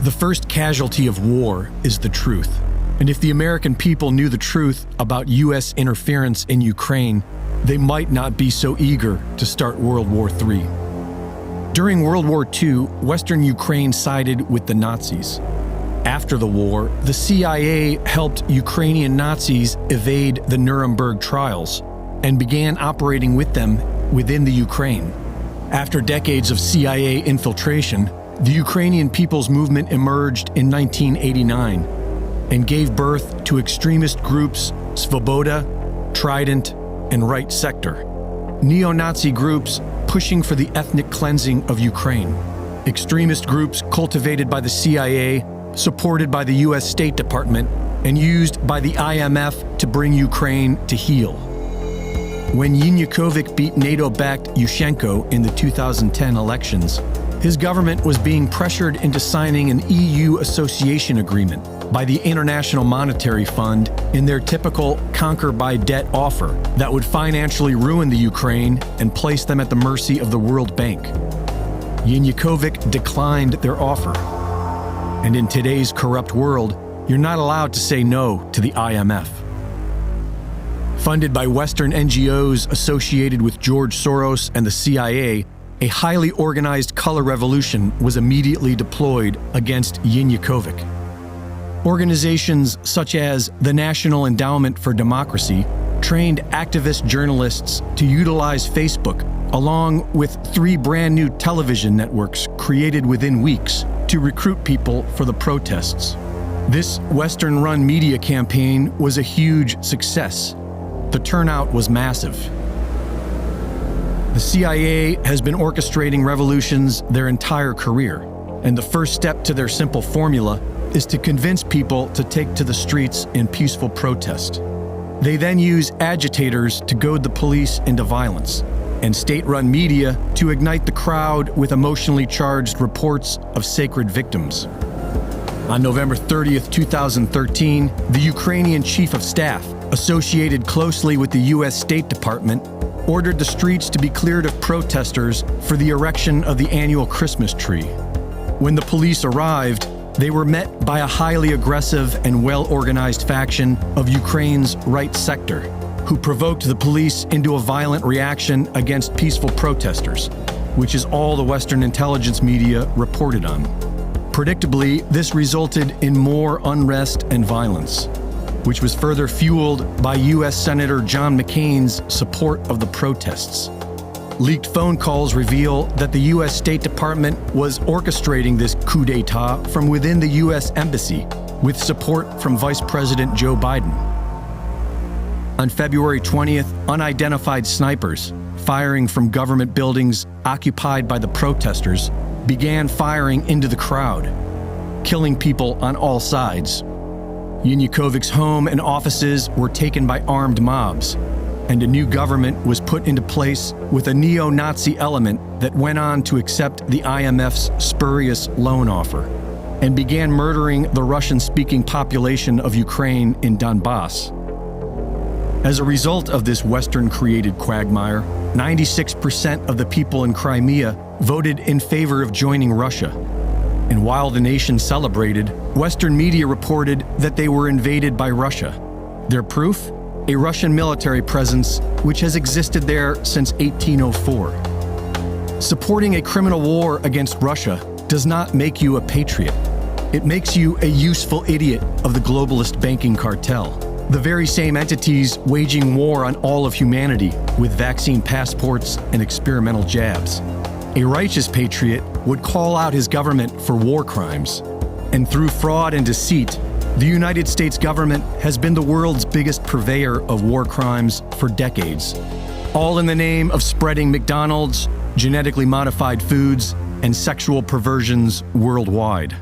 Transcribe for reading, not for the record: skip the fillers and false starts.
The first casualty of war is the truth. And if the American people knew the truth about U.S. interference in Ukraine, they might not be so eager to start World War III. During World War II, Western Ukraine sided with the Nazis. After the war, the CIA helped Ukrainian Nazis evade the Nuremberg trials and began operating with them within the Ukraine. After decades of CIA infiltration, the Ukrainian People's Movement emerged in 1989 and gave birth to extremist groups Svoboda, Trident, and Right Sector, neo-Nazi groups pushing for the ethnic cleansing of Ukraine, extremist groups cultivated by the CIA, supported by the U.S. State Department, and used by the IMF to bring Ukraine to heel. When Yanukovych beat NATO-backed Yushchenko in the 2010 elections, his government was being pressured into signing an EU association agreement by the International Monetary Fund in their typical conquer-by-debt offer that would financially ruin the Ukraine and place them at the mercy of the World Bank. Yanukovych declined their offer. And in today's corrupt world, you're not allowed to say no to the IMF. Funded by Western NGOs associated with George Soros and the CIA, a highly organized color revolution was immediately deployed against Yanukovych. Organizations such as the National Endowment for Democracy trained activist journalists to utilize Facebook, along with 3 brand new television networks created within weeks to recruit people for the protests. This Western-run media campaign was a huge success. The turnout was massive. The CIA has been orchestrating revolutions their entire career, and the first step to their simple formula is to convince people to take to the streets in peaceful protest. They then use agitators to goad the police into violence, and state-run media to ignite the crowd with emotionally charged reports of sacred victims. On November 30th, 2013, the Ukrainian Chief of Staff, associated closely with the U.S. State Department, ordered the streets to be cleared of protesters for the erection of the annual Christmas tree. When the police arrived, they were met by a highly aggressive and well-organized faction of Ukraine's Right Sector, who provoked the police into a violent reaction against peaceful protesters, which is all the Western intelligence media reported on. Predictably, this resulted in more unrest and violence, which was further fueled by U.S. Senator John McCain's support of the protests. Leaked phone calls reveal that the U.S. State Department was orchestrating this coup d'etat from within the U.S. Embassy, with support from Vice President Joe Biden. On February 20th, unidentified snipers, firing from government buildings occupied by the protesters, began firing into the crowd, killing people on all sides. Yanukovych's home and offices were taken by armed mobs, and a new government was put into place with a neo-Nazi element that went on to accept the IMF's spurious loan offer and began murdering the Russian-speaking population of Ukraine in Donbass. As a result of this Western-created quagmire, 96% of the people in Crimea voted in favor of joining Russia. And while the nation celebrated, Western media reported that they were invaded by Russia. Their proof? A Russian military presence which has existed there since 1804. Supporting a criminal war against Russia does not make you a patriot. It makes you a useful idiot of the globalist banking cartel, the very same entities waging war on all of humanity with vaccine passports and experimental jabs. A righteous patriot would call out his government for war crimes. And through fraud and deceit, the United States government has been the world's biggest purveyor of war crimes for decades, all in the name of spreading McDonald's, genetically modified foods, and sexual perversions worldwide.